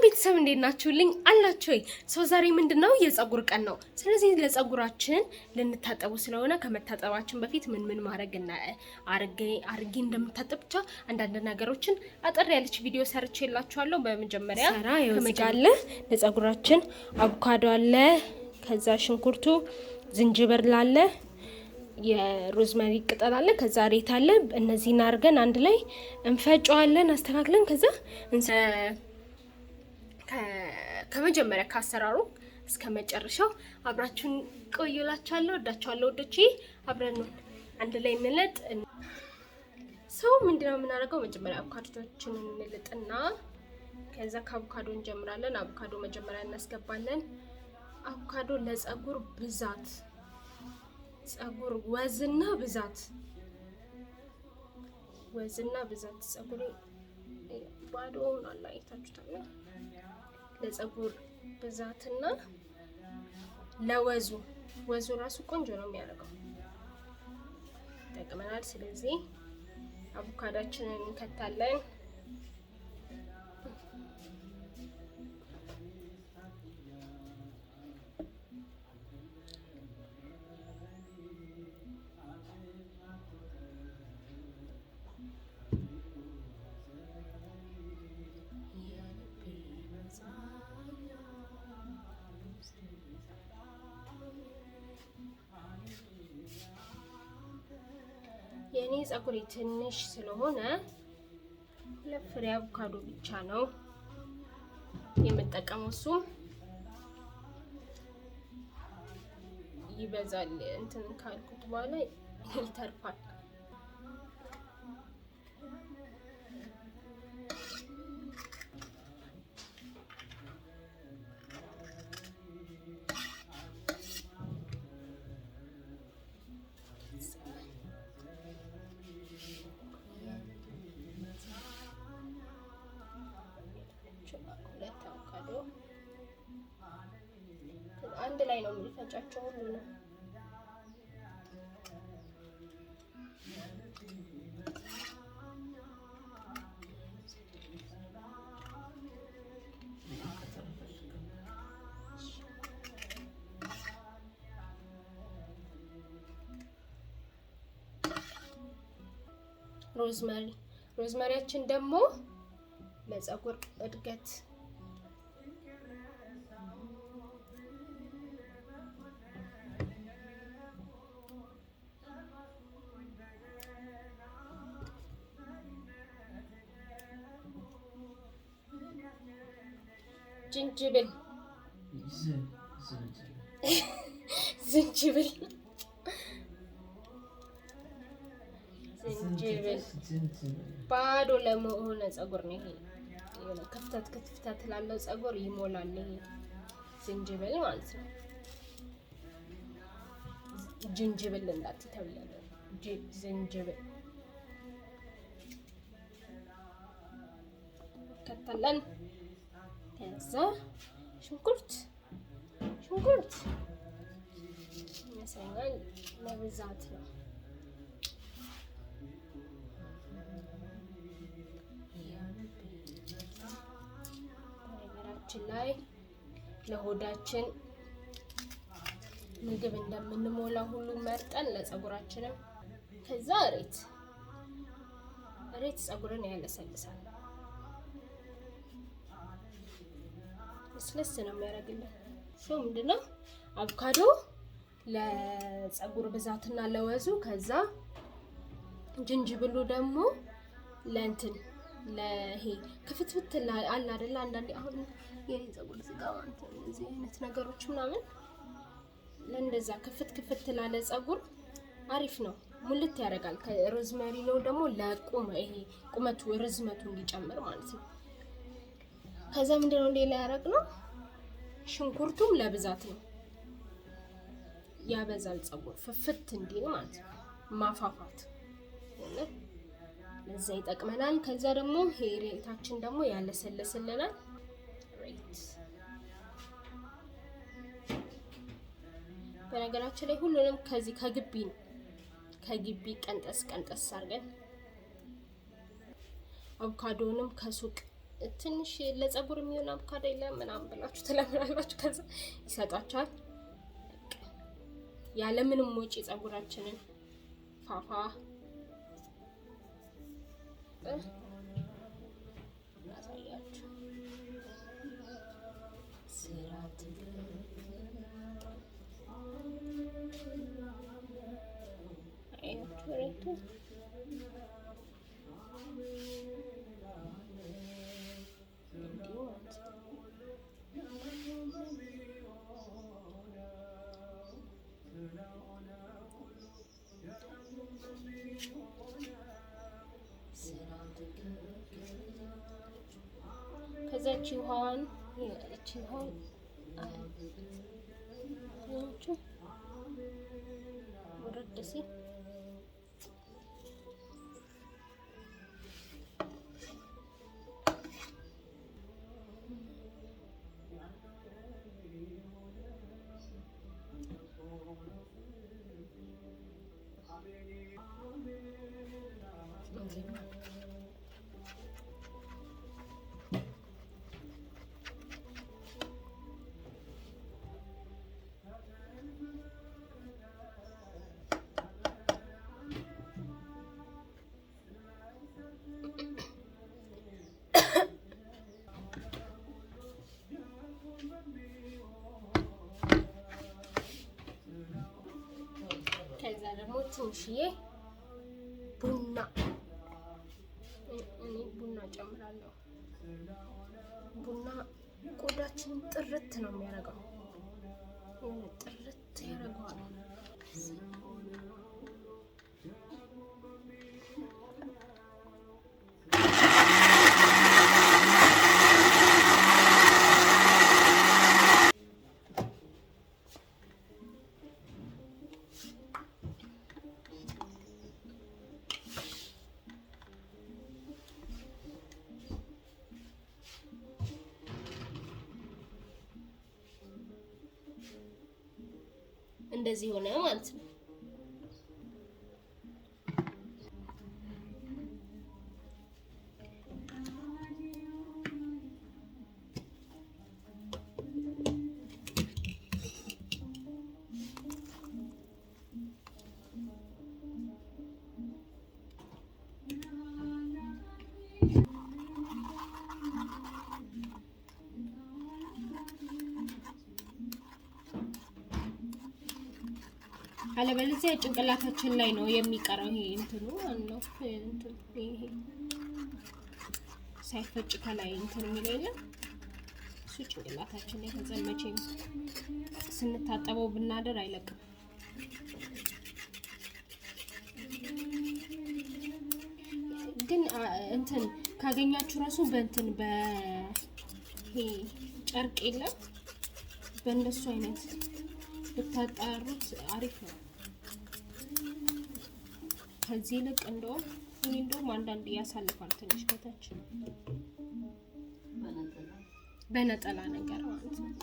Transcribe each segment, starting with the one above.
ቤተሰብ እንዴት ናችሁልኝ? አላችሁ ወይ? ሰው ዛሬ ምንድነው የፀጉር ቀን ነው። ስለዚህ ለፀጉራችን ልንታጠቡ ስለሆነ ከመታጠባችን በፊት ምን ማድረግ እና አርጌ እንደምታጠብ ብቻ አንዳንድ ነገሮችን አጠር ያለች ቪዲዮ ሰርቼላችኋለሁ። በመጀመሪያ ከመጋለ ለፀጉራችን አቮካዶ አለ፣ ከዛ ሽንኩርቱ፣ ዝንጅብል አለ፣ የሮዝመሪ ቅጠል አለ፣ ከዛ ሬት አለ። እነዚህን አርገን አንድ ላይ እንፈጨዋለን አስተካክለን። ከዛ ከመጀመሪያ ካሰራሩ እስከ መጨረሻው አብራችሁን ቆዩላችኋለሁ። ወዳችኋለሁ ወዶቼ። አብረን አንድ ላይ እንለጥ። ሰው ምንድነው የምናደርገው? መጀመሪያ አቮካዶዎችን እንልጥና ከዛ ከአቮካዶ እንጀምራለን። አቮካዶ መጀመሪያ እናስገባለን። አቮካዶ ለፀጉር ብዛት፣ ፀጉር ወዝና ብዛት ፀጉር ባዶውን አላይታችሁታል። ለፀጉር ብዛትና ወዙ ራሱ ቆንጆ ነው የሚያደርገው፣ ይጠቅመናል። ስለዚህ አቮካዶአችንን እንከታለን። የኔ ፀጉሬ ትንሽ ስለሆነ ሁለት ፍሬ አቮካዶ ብቻ ነው የምጠቀመው። እሱ ይበዛል እንትን ካልኩት በኋላ ይተርፋል። አንድ ላይ ነው የምንፈጫቸው ሁሉንም። ሮዝመሪያችን ደግሞ ለፀጉር እድገት ዝንጅብል ባዶ ለመሆነ ፀጉር ነው ይሄ። የሆነ ክፍተት ላለው ፀጉር ይሞላል ይሄ ዝንጅብል ማለት ነው። ዝንጅብል እንዳትተብለለ ዝንጅብል ከተለን። ከዛ ሽንኩርት ይመስለኛል ለብዛት ነው። በነገራችን ላይ ለሆዳችን ምግብ እንደምንሞላ ሁሉ መርጠን ለፀጉራችንም። ከዛ እሬት ፀጉርን ያለሰልሳል፣ ለስለስ ነው የሚያደርግልን። ሶ ምንድነው አቮካዶ ለፀጉር ብዛትና ለወዙ፣ ከዛ ዝንጅብሉ ደግሞ ለእንትን ለሄ ክፍትፍት አለ አይደል? አንዳንዴ አሁን የኔ ፀጉር ሲጋር እዚህ አይነት ነገሮች ምናምን ለእንደዛ ክፍት ላለ ፀጉር አሪፍ ነው፣ ሙልት ያደርጋል። ከሮዝመሪ ነው ደግሞ ይሄ ቁመቱ ርዝመቱ እንዲጨምር ማለት ነው። ከዛ ምንድነው ሌላ ያደረግነው? ሽንኩርቱም ለብዛት ነው፣ ያበዛል ፀጉር ፍፍት እንዲል ማለት ነው። ማፋፋት ለዛ ይጠቅመናል። ከዛ ደግሞ ሬታችን ደግሞ ያለሰለስልናል። በነገራችን ላይ ሁሉንም ከዚህ ከግቢ ቀንጠስ አድርገን አቮካዶንም ከሱቅ ትንሽ ለፀጉር የሚሆን አቮካዶ የለም ምናምን ብላችሁ ትለምናላችሁ። ከዛ ይሰጣችኋል። ያለምንም ወጪ ፀጉራችንን ፋፋ እናሳያችሁ። ከዛች ውሃን ወረድ ሲል ከዛ ደግሞ ትንሽዬ ቡና እኔ ቡና ጨምራለሁ። ቡና ቆዳችንን ጥርት ነው የሚያደርገው፣ ጥርት ያደርገዋል። እንደዚህ ሆነ ማለት ነው። አለበለዚያ ጭንቅላታችን ላይ ነው የሚቀረው። ይሄ እንትኑ ነው እንትን ይሄ ሳይፈጭ ከላይ እንትን የሚለው የለም እሱ ጭንቅላታችን ላይ ከዛ መቼም ስንታጠበው ብናደር አይለቅም። ግን እንትን ካገኛችሁ ራሱ በእንትን በይሄ ጨርቅ የለም በእንደሱ አይነት ብታጣሩት አሪፍ ነው። ከዚህ ልቅ እንደውም አንዳንድ ያሳልፋል ትንሽ ከታች በነጠላ ነገር ማለት ነው።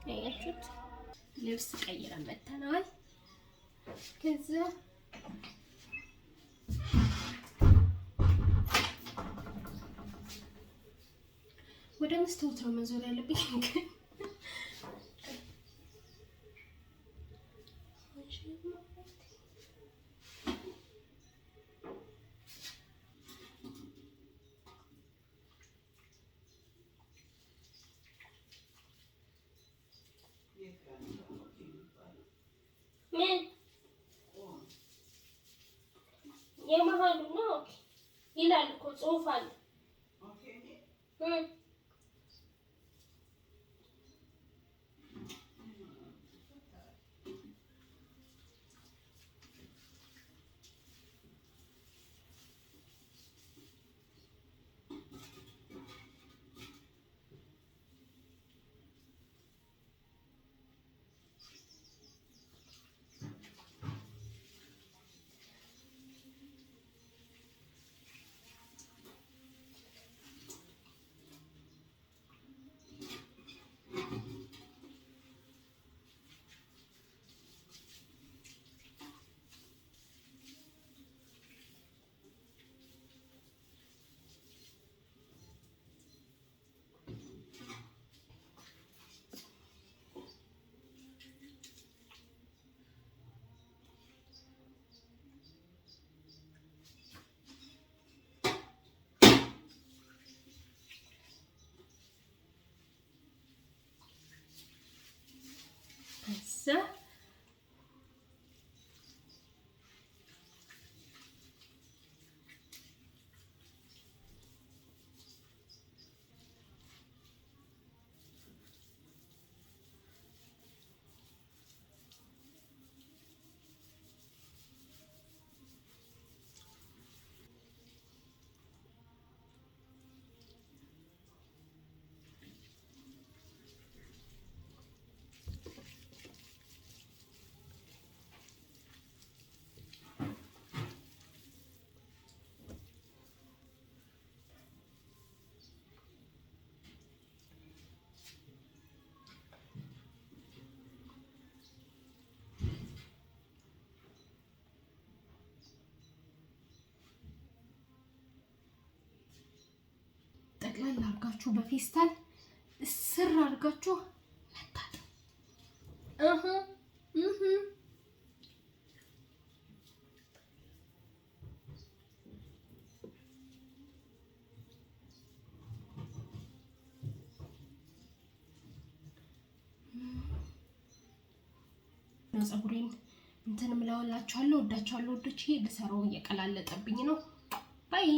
ያያችሁት ልብስ ቀይረን መተናል። ከዛ ወደ መስታወት ነው መዞር ያለብኝ። ምን የመሀሉ ነው ይላል እኮ ጽሑፍ አለ። ጠቅላላ አድርጋችሁ በፌስታል እስር አድርጋችሁ መታጠብ። ፀጉሬን እንትን እምለውላችኋለሁ። ወዳችኋለሁ። ወዶቼ ልሰራው እየቀላለጠብኝ ነው። ባይ